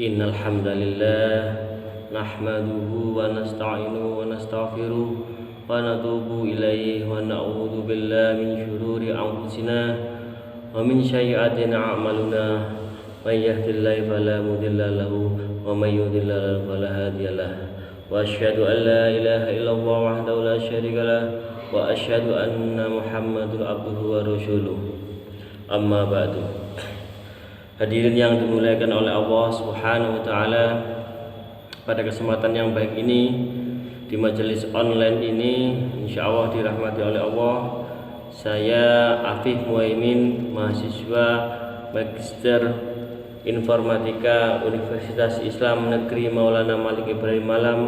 Innal hamdalillah nahmaduhu wa nasta'inuhu wa nastaghfiruh wa natubu ilaihi wa na'udzu billahi min syururi anfusina wa min sayyiati a'malina may yahdihillahu fala mudilla lahu wa may yudlil fala hadiyalah wa asyhadu an la ilaha illallah wahdahu la syarikalah wa asyhadu anna muhammadun abduhu wa rasuluh. Amma ba'du. Hadirin yang dimuliakan oleh Allah Subhanahu wa taala, pada kesempatan yang baik ini di majelis online ini insyaallah dirahmati oleh Allah, saya Afif Muhaimin, mahasiswa Magister Informatika Universitas Islam Negeri Maulana Malik Ibrahim Malam,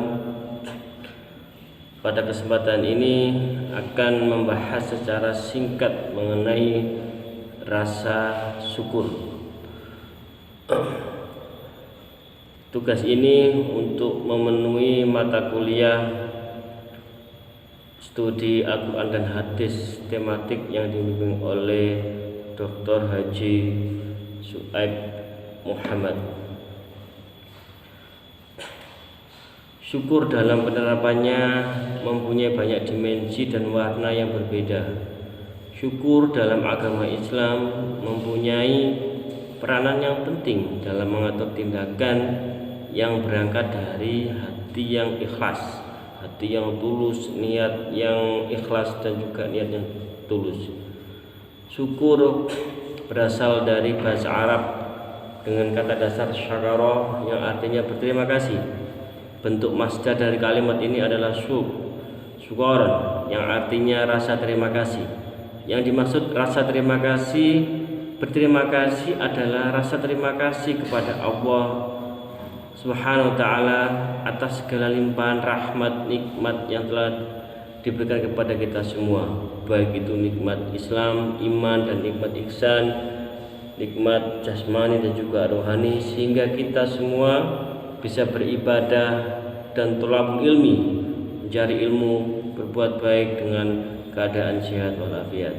pada kesempatan ini akan membahas secara singkat mengenai rasa syukur. Tugas ini untuk memenuhi mata kuliah studi Al-Quran dan Hadis tematik yang dibimbing oleh Dr. Haji Su'aib Muhammad. Syukur dalam penerapannya mempunyai banyak dimensi dan warna yang berbeda. Syukur dalam agama Islam mempunyai peranan yang penting dalam mengatur tindakan yang berangkat dari hati yang ikhlas, hati yang tulus, niat yang ikhlas dan juga niat yang tulus. Syukur berasal dari bahasa Arab dengan kata dasar syakara yang artinya berterima kasih. Bentuk masdar dari kalimat ini adalah syukur yang artinya rasa terima kasih. Yang dimaksud rasa terima kasih, berterima kasih adalah rasa terima kasih kepada Allah Subhanahu wa taala atas segala limpahan rahmat nikmat yang telah diberikan kepada kita semua, baik itu nikmat Islam, iman, dan nikmat ihsan, nikmat jasmani dan juga rohani, sehingga kita semua bisa beribadah dan thalabul ilmi, mencari ilmu, berbuat baik dengan keadaan sehat walafiat.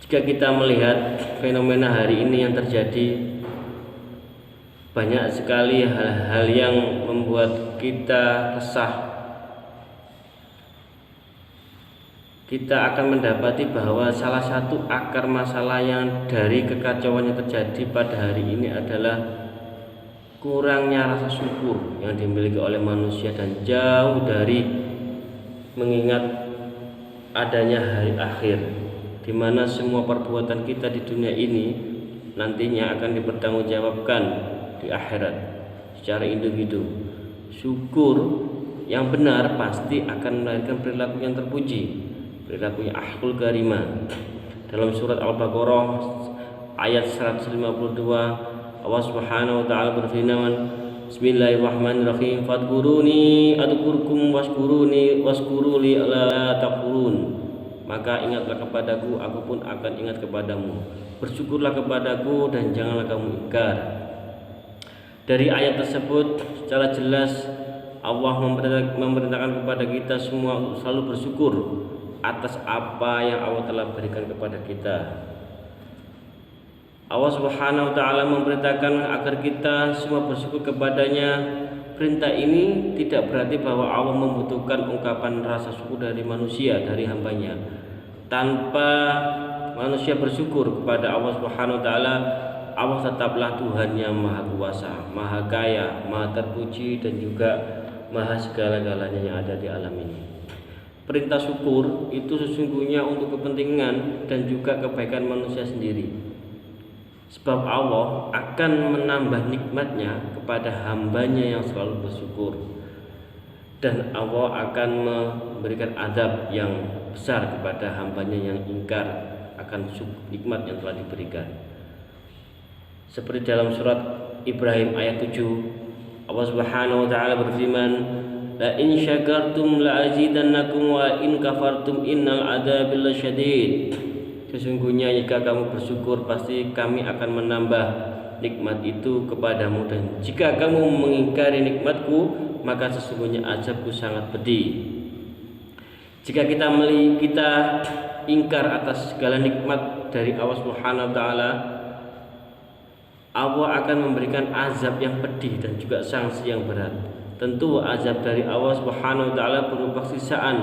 Jika kita melihat fenomena hari ini yang terjadi, banyak sekali hal-hal yang membuat kita resah. Kita akan mendapati bahwa salah satu akar masalah yang dari kekacauan yang terjadi pada hari ini adalah kurangnya rasa syukur yang dimiliki oleh manusia dan jauh dari mengingat adanya hari akhir, di mana semua perbuatan kita di dunia ini nantinya akan dipertanggungjawabkan di akhirat secara individu. Syukur yang benar pasti akan melahirkan perilaku yang terpuji, perilaku yang akhlakul karimah. Dalam surat Al-Baqarah ayat 152, Allah Subhanahu wa taala berfirman, Bismillahirrahmanirrahim, fadkuruni adkurkum waskuruli la takfurun. Maka ingatlah kepadaku, aku pun akan ingat kepadamu. Bersyukurlah kepadaku dan janganlah kamu ingkar. Dari ayat tersebut secara jelas Allah memerintahkan kepada kita semua untuk selalu bersyukur atas apa yang Allah telah berikan kepada kita. Allah Subhanahu wa taala memerintahkan agar kita semua bersyukur kepadanya. Perintah ini tidak berarti bahwa Allah membutuhkan ungkapan rasa syukur dari manusia, dari hambanya. Tanpa manusia bersyukur kepada Allah Subhanahu wa taala, Allah tetaplah Tuhan yang maha kuasa, maha kaya, maha terpuji, dan juga maha segala-galanya yang ada di alam ini. Perintah syukur itu sesungguhnya untuk kepentingan dan juga kebaikan manusia sendiri. Sebab Allah akan menambah nikmatnya kepada hambanya yang selalu bersyukur, dan Allah akan memberikan azab yang besar kepada hambanya yang ingkar akan nikmat yang telah diberikan. Seperti dalam surat Ibrahim ayat 7, Allah Subhanahu wa taala berfirman, la in syakartum la azidannakum wa in kafartum innal adzabil lasyadid. Sesungguhnya jika kamu bersyukur pasti kami akan menambah nikmat itu kepadamu, dan jika kamu mengingkari nikmatku maka sesungguhnya azabku sangat pedih. Jika kita ingkar atas segala nikmat dari Allah Subhanahu wa taala, Allah akan memberikan azab yang pedih dan juga sanksi yang berat. Tentu azab dari Allah Subhanahu wa taala berupa siksaan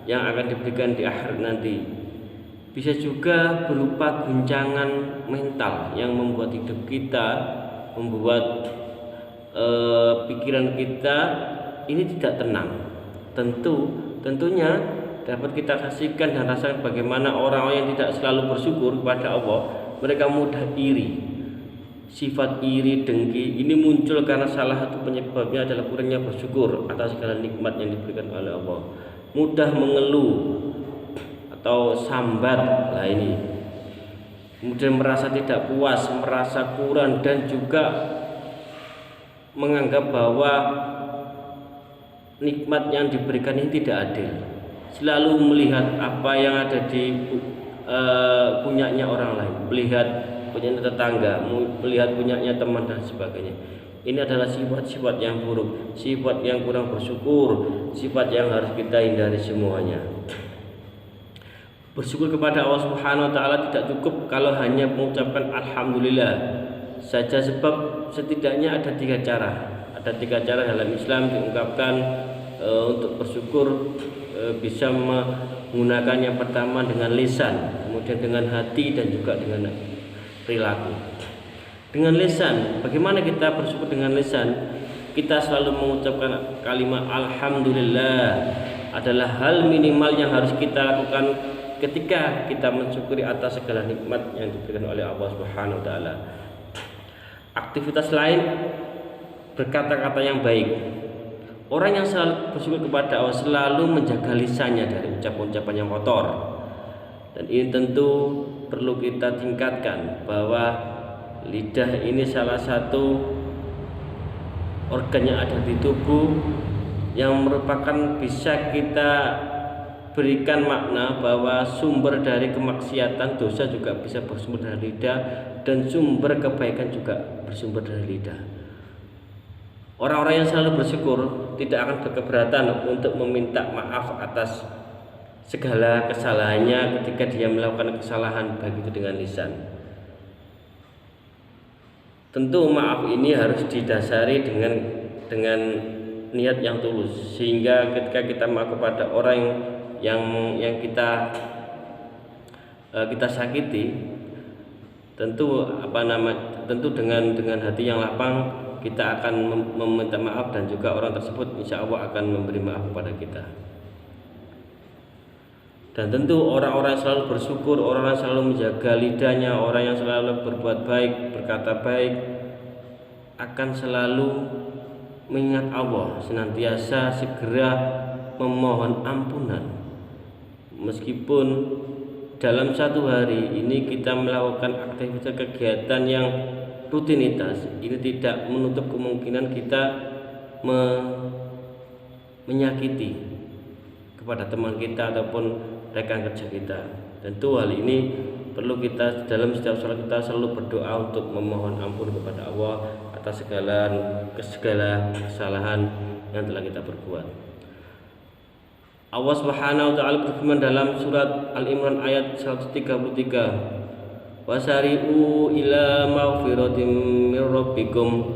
yang akan diberikan di akhirat nanti. Bisa juga berupa guncangan mental yang membuat hidup kita, membuat pikiran kita ini tidak tenang. Tentunya dapat kita saksikan dan rasakan bagaimana orang-orang yang tidak selalu bersyukur kepada Allah, mereka mudah iri. Sifat iri, dengki ini muncul karena salah satu penyebabnya adalah kurangnya bersyukur atas segala nikmat yang diberikan oleh Allah. Mudah mengeluh atau sambat, lah ini. Kemudian merasa tidak puas, merasa kurang, dan juga menganggap bahwa nikmat yang diberikan ini tidak adil. Selalu melihat apa yang ada di punyanya orang lain, melihat punyanya tetangga, melihat punyanya teman dan sebagainya. Ini adalah sifat-sifat yang buruk, sifat yang kurang bersyukur, sifat yang harus kita hindari semuanya. Bersyukur kepada Allah Subhanahu wa taala tidak cukup kalau hanya mengucapkan alhamdulillah saja, sebab setidaknya ada 3 cara. Ada 3 cara dalam Islam diungkapkan untuk bersyukur. Bisa menggunakan yang pertama dengan lisan, kemudian dengan hati, dan juga dengan perilaku. Dengan lisan, bagaimana kita bersyukur dengan lisan? Kita selalu mengucapkan kalimat alhamdulillah adalah hal minimal yang harus kita lakukan ketika kita mensyukuri atas segala nikmat yang diberikan oleh Allah Subhanahu wa taala. Aktivitas lain, berkata-kata yang baik. Orang yang selalu bersyukur kepada Allah selalu menjaga lisannya dari ucapan-ucapan yang kotor. Dan ini tentu perlu kita tingkatkan, bahwa lidah ini salah satu organ yang ada di tubuh yang merupakan bisa kita berikan makna bahwa sumber dari kemaksiatan, dosa juga bisa bersumber dari lidah, dan sumber kebaikan juga bersumber dari lidah. Orang-orang yang selalu bersyukur tidak akan berkeberatan untuk meminta maaf atas segala kesalahannya ketika dia melakukan kesalahan, baik itu dengan lisan. Tentu maaf ini harus didasari dengan niat yang tulus, sehingga ketika kita maaf kepada orang yang kita sakiti, tentu dengan hati yang lapang kita akan meminta maaf, dan juga orang tersebut insya Allah akan memberi maaf kepada kita. Dan tentu orang-orang yang selalu bersyukur, orang yang selalu menjaga lidahnya, orang yang selalu berbuat baik, berkata baik, akan selalu mengingat Allah, senantiasa segera memohon ampunan. Meskipun dalam satu hari ini kita melakukan aktivitas kegiatan yang rutinitas, ini tidak menutup kemungkinan kita menyakiti kepada teman kita ataupun rekan kerja kita. Tentu hal ini perlu kita dalam setiap salat kita selalu berdoa untuk memohon ampun kepada Allah atas segala kesalahan yang telah kita perbuat. Allah Subhanahu wa taala berfirman dalam surat Al-Imran ayat 133, wasari'u ila maghfiratin mir rabbikum,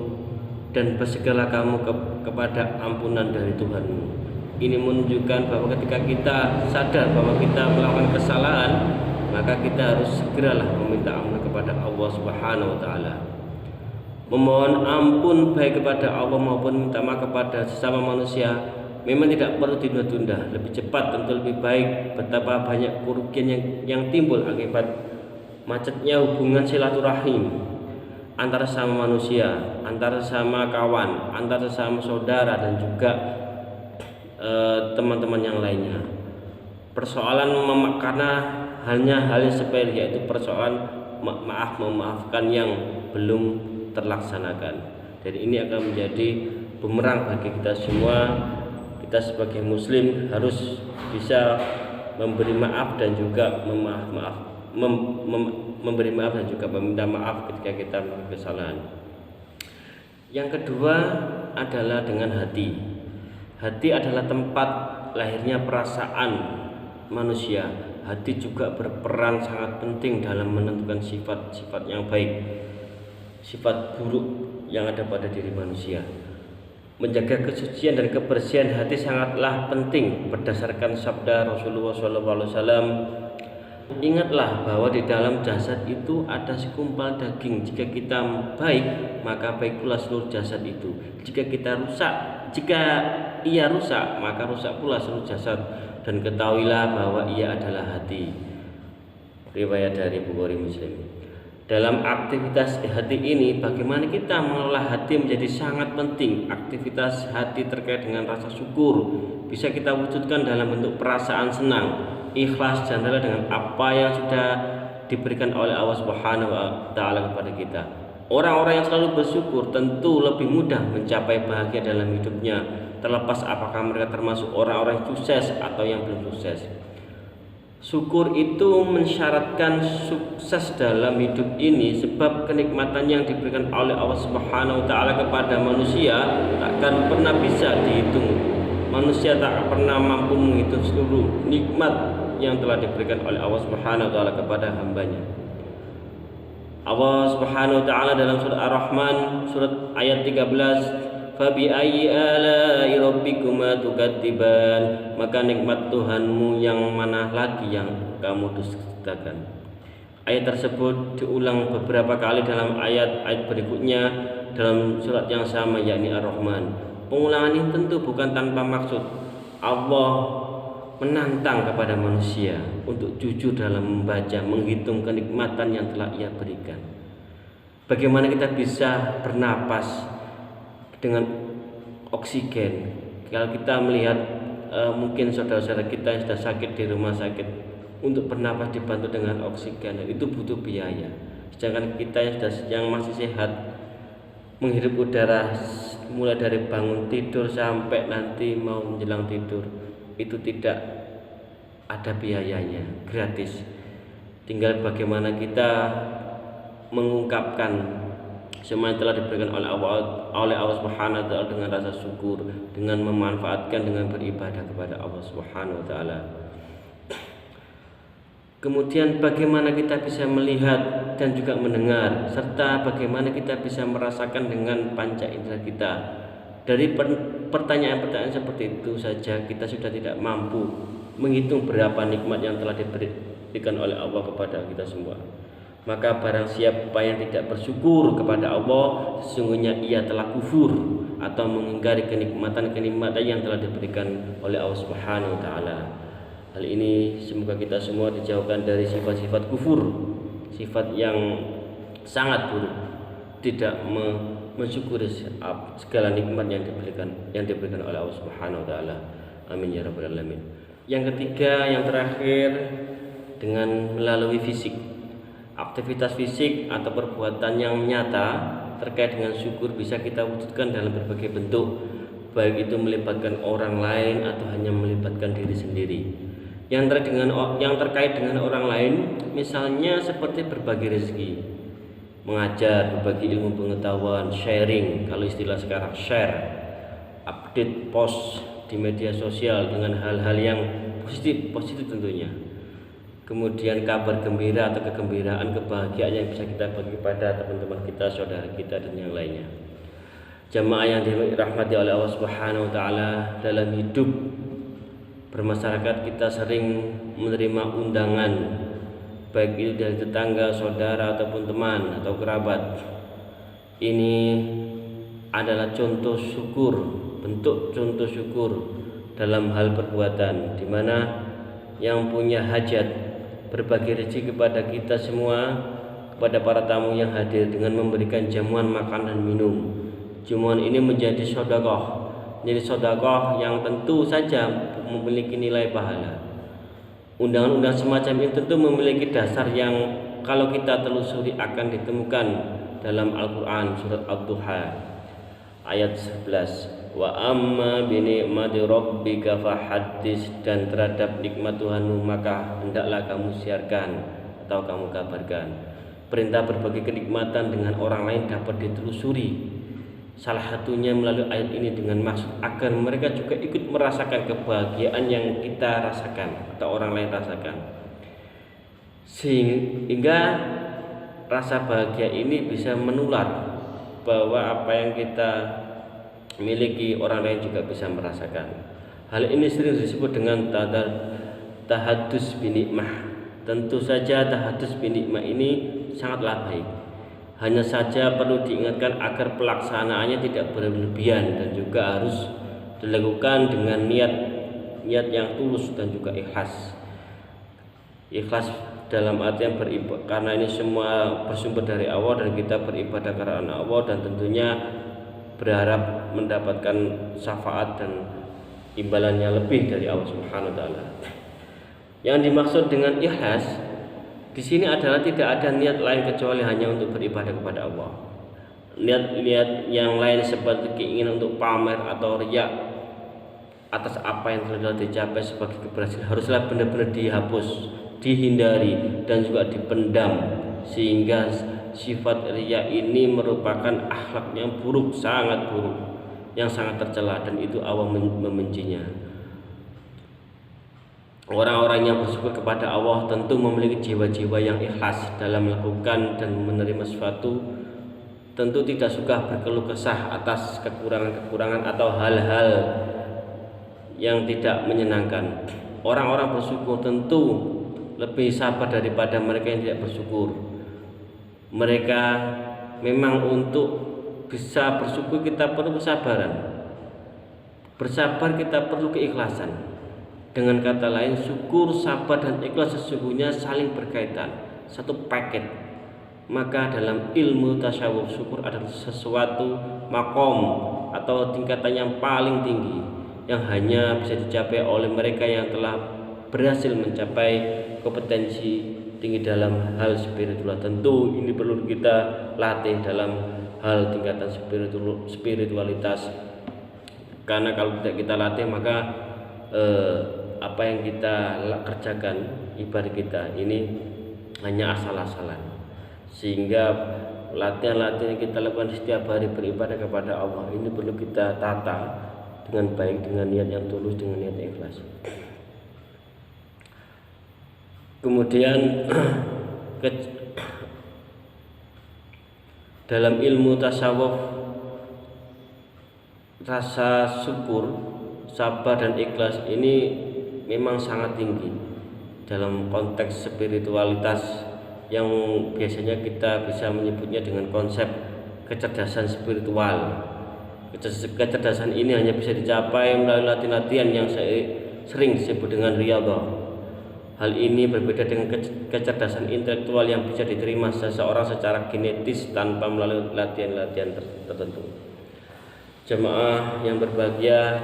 dan bersegeralah kamu kepada ampunan dari Tuhanmu. Ini menunjukkan bahwa ketika kita sadar bahwa kita melakukan kesalahan, maka kita harus segeralah meminta ampun kepada Allah Subhanahu wa taala. Memohon ampun baik kepada Allah maupun minta maaf kepada sesama manusia memang tidak perlu ditunda-tunda. Lebih cepat tentu lebih baik. Betapa banyak kerugian yang timbul akibat macetnya hubungan silaturahim antara sesama manusia, antara sesama kawan, antara sesama saudara, dan juga teman-teman yang lainnya. Persoalan karena hanya hal yang sepele, yaitu persoalan memaafkan yang belum terlaksanakan. Dan ini akan menjadi bumerang bagi kita semua. Kita sebagai muslim harus bisa memberi maaf dan juga memberi maaf dan juga meminta maaf ketika kita melakukan kesalahan. Yang kedua adalah dengan hati. Hati adalah tempat lahirnya perasaan manusia. Hati juga berperan sangat penting dalam menentukan sifat-sifat yang baik. sifat buruk yang ada pada diri manusia. Menjaga kesucian dan kebersihan hati sangatlah penting berdasarkan sabda Rasulullah SAW. Ingatlah bahwa di dalam jasad itu ada segumpal daging. Jika kita baik, maka baik pula seluruh jasad itu. Jika ia rusak, maka rusak pula seluruh jasad. Dan ketahuilah bahwa ia adalah hati. Riwayat dari Bukhari Muslim. Dalam aktivitas hati ini, bagaimana kita mengelola hati menjadi sangat penting. Aktivitas hati terkait dengan rasa syukur bisa kita wujudkan dalam bentuk perasaan senang, ikhlas, dan rela dengan apa yang sudah diberikan oleh Allah Subhanahu wa Ta'ala kepada kita. Orang-orang yang selalu bersyukur tentu lebih mudah mencapai bahagia dalam hidupnya, terlepas apakah mereka termasuk orang-orang yang sukses atau yang belum sukses. Syukur itu mensyaratkan sukses dalam hidup ini, sebab kenikmatan yang diberikan oleh Allah Subhanahu wa Ta'ala kepada manusia takkan pernah bisa dihitung. Manusia tak pernah mampu menghitung seluruh nikmat yang telah diberikan oleh Allah Subhanahu wa Ta'ala kepada hambanya. Allah Subhanahu wa Ta'ala dalam surat Ar-Rahman surat ayat 13, Fabi ayyi ala'i rabbikuma tukadziban, maka nikmat Tuhanmu yang mana lagi yang kamu dustakan. Ayat tersebut diulang beberapa kali dalam ayat-ayat berikutnya dalam surat yang sama, yakni Ar-Rahman. Pengulangan ini tentu bukan tanpa maksud. Allah menantang kepada manusia untuk jujur dalam membaca, menghitung kenikmatan yang telah Ia berikan. Bagaimana kita bisa bernapas dengan oksigen? Kalau kita melihat mungkin saudara-saudara kita yang sudah sakit di rumah sakit, untuk bernapas dibantu dengan oksigen, itu butuh biaya. Sedangkan kita yang masih sehat, menghirup udara mulai dari bangun tidur sampai nanti mau menjelang tidur, itu tidak ada biayanya, gratis. Tinggal bagaimana kita mengungkapkan semua yang telah diberikan oleh Allah Subhanahu wa Ta'ala dengan rasa syukur, dengan memanfaatkan, dengan beribadah kepada Allah Subhanahu wa Ta'ala. Kemudian bagaimana kita bisa melihat dan juga mendengar, serta bagaimana kita bisa merasakan dengan panca indera kita. Dari pertanyaan-pertanyaan seperti itu saja kita sudah tidak mampu menghitung berapa nikmat yang telah diberikan oleh Allah kepada kita semua. Maka barang siapa yang tidak bersyukur kepada Allah, sesungguhnya ia telah kufur atau mengingkari kenikmatan-kenikmatan yang telah diberikan oleh Allah Subhanahu wa Ta'ala. Hal ini semoga kita semua dijauhkan dari sifat-sifat kufur, sifat yang sangat buruk, tidak mensyukuri segala nikmat yang diberikan oleh Allah Subhanahu wa Ta'ala. Amin ya rabbal alamin. Yang ketiga, yang terakhir, dengan melalui fisik. Aktivitas fisik atau perbuatan yang nyata terkait dengan syukur bisa kita wujudkan dalam berbagai bentuk, baik itu melibatkan orang lain atau hanya melibatkan diri sendiri. Yang terkait dengan orang lain, misalnya seperti berbagi rezeki, mengajar, berbagi ilmu pengetahuan, sharing, kalau istilah sekarang share, update post di media sosial dengan hal-hal yang positif tentunya. Kemudian kabar gembira atau kegembiraan, kebahagiaan yang bisa kita bagi pada teman-teman kita, saudara kita, dan yang lainnya. Jamaah yang dirahmati oleh Allah Subhanahu wa Ta'ala, dalam hidup bermasyarakat kita sering menerima undangan, baik itu dari tetangga, saudara, ataupun teman atau kerabat. Ini adalah contoh syukur, bentuk contoh syukur dalam hal perbuatan, di mana yang punya hajat berbagi rezeki kepada kita semua, kepada para tamu yang hadir dengan memberikan jamuan makan dan minum. Jamuan ini menjadi sedekah, yang tentu saja memiliki nilai pahala. Undangan-undangan semacam ini tentu memiliki dasar yang kalau kita telusuri akan ditemukan dalam Al-Quran surat Ad-Duha ayat 11. Wa amma bi ni'mati rabbika fahaddits, dan terhadap nikmat Tuhanmu maka hendaklah kamu siarkan atau kamu kabarkan. Perintah berbagi kenikmatan dengan orang lain dapat ditelusuri, salah satunya melalui ayat ini dengan maksud agar mereka juga ikut merasakan kebahagiaan yang kita rasakan atau orang lain rasakan, sehingga rasa bahagia ini bisa menular, bahwa apa yang kita miliki orang lain juga bisa merasakan. Hal ini sering disebut dengan tahadus binikmah. Tentu saja tahadus binikmah ini sangatlah baik. Hanya saja perlu diingatkan agar pelaksanaannya tidak berlebihan dan juga harus dilakukan dengan niat yang tulus dan juga ikhlas. Ikhlas dalam artian beribadah, karena ini semua bersumber dari Allah dan kita beribadah karena Allah, dan tentunya berharap mendapatkan syafaat dan imbalannya lebih dari Allah Subhanahu wa taala. Yang dimaksud dengan ikhlas di sini adalah tidak ada niat lain kecuali hanya untuk beribadah kepada Allah. Niat yang lain seperti keinginan untuk pamer atau riya atas apa yang telah dicapai sebagai keberhasilan haruslah benar-benar dihapus, dihindari dan juga dipendam, sehingga sifat riya ini merupakan akhlak yang buruk, sangat buruk, yang sangat tercela, dan itu Allah membencinya. Orang-orang yang bersyukur kepada Allah tentu memiliki jiwa-jiwa yang ikhlas dalam melakukan dan menerima sesuatu, tentu tidak suka berkeluh kesah atas kekurangan-kekurangan atau hal-hal yang tidak menyenangkan. Orang-orang bersyukur tentu lebih sabar daripada mereka yang tidak bersyukur. Mereka memang untuk bisa bersyukur kita perlu kesabaran. Bersabar kita perlu keikhlasan. Dengan kata lain, syukur, sabar dan ikhlas sesungguhnya saling berkaitan, satu paket. Maka dalam ilmu tasawuf, syukur adalah sesuatu makom atau tingkatan yang paling tinggi yang hanya bisa dicapai oleh mereka yang telah berhasil mencapai kompetensi tinggi dalam hal spiritual. Tentu ini perlu kita latih dalam hal tingkatan spiritualitas, karena kalau tidak kita latih maka apa yang kita kerjakan, ibadah kita ini hanya asal-asalan, sehingga latihan-latihan yang kita lakukan setiap hari beribadah kepada Allah ini perlu kita tata dengan baik, dengan niat yang tulus, dengan niat yang ikhlas. Kemudian dalam ilmu tasawuf, rasa syukur, sabar dan ikhlas ini memang sangat tinggi dalam konteks spiritualitas yang biasanya kita bisa menyebutnya dengan konsep kecerdasan spiritual. Kecerdasan ini hanya bisa dicapai melalui latihan-latihan yang sering disebut dengan riyadhah. Hal ini berbeda dengan kecerdasan intelektual yang bisa diterima seseorang secara genetis tanpa melalui latihan-latihan tertentu. Jemaah yang berbahagia,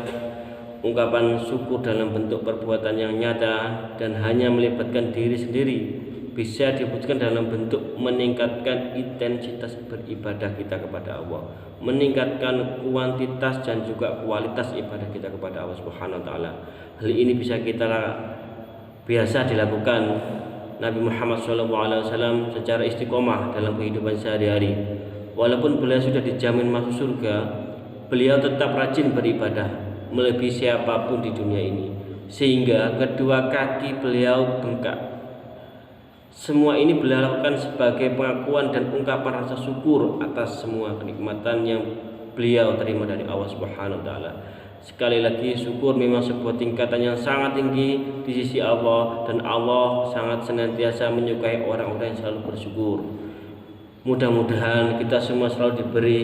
ungkapan syukur dalam bentuk perbuatan yang nyata dan hanya melibatkan diri sendiri bisa diwujudkan dalam bentuk meningkatkan intensitas beribadah kita kepada Allah, meningkatkan kuantitas dan juga kualitas ibadah kita kepada Allah Subhanahu wa taala. Hal ini bisa kita biasa dilakukan Nabi Muhammad SAW secara istiqomah dalam kehidupan sehari-hari. Walaupun beliau sudah dijamin masuk surga, beliau tetap rajin beribadah melebihi siapapun di dunia ini, sehingga kedua kaki beliau bengkak. Semua ini beliau lakukan sebagai pengakuan dan ungkapan rasa syukur atas semua kenikmatan yang beliau terima dari Allah Subhanahu wa taala. Sekali lagi, syukur memang sebuah tingkatan yang sangat tinggi di sisi Allah, dan Allah sangat senantiasa menyukai orang-orang yang selalu bersyukur. Mudah-mudahan kita semua selalu diberi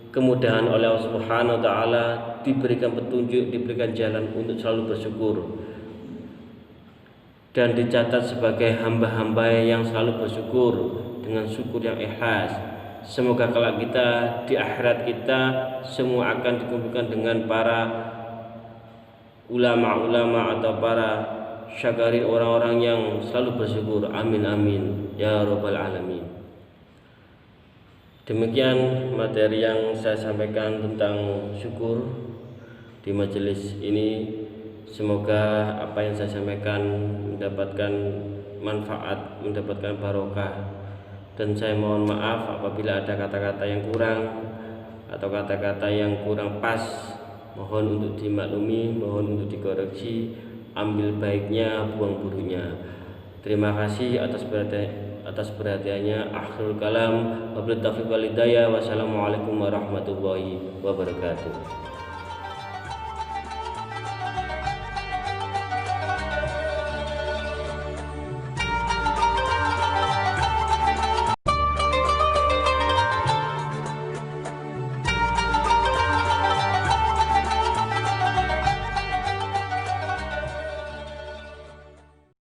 kemudahan oleh Allah Subhanahu wa taala, diberikan petunjuk, diberikan jalan untuk selalu bersyukur, dan dicatat sebagai hamba-hamba yang selalu bersyukur dengan syukur yang ikhlas. Semoga kelak kita di akhirat kita semua akan dikumpulkan dengan para ulama-ulama atau para syakarin, orang-orang yang selalu bersyukur. Amin amin ya rabbal alamin. Demikian materi yang saya sampaikan tentang syukur di majelis ini. Semoga apa yang saya sampaikan mendapatkan manfaat, mendapatkan barokah, dan saya mohon maaf apabila ada kata-kata yang kurang atau kata-kata yang kurang pas. Mohon untuk dimaklumi, mohon untuk dikoreksi, ambil baiknya, buang buruknya. Terima kasih atas atas perhatiannya. Akhirul kalam, wabillahi taufiq wal hidayah. Wassalamualaikum warahmatullahi wabarakatuh.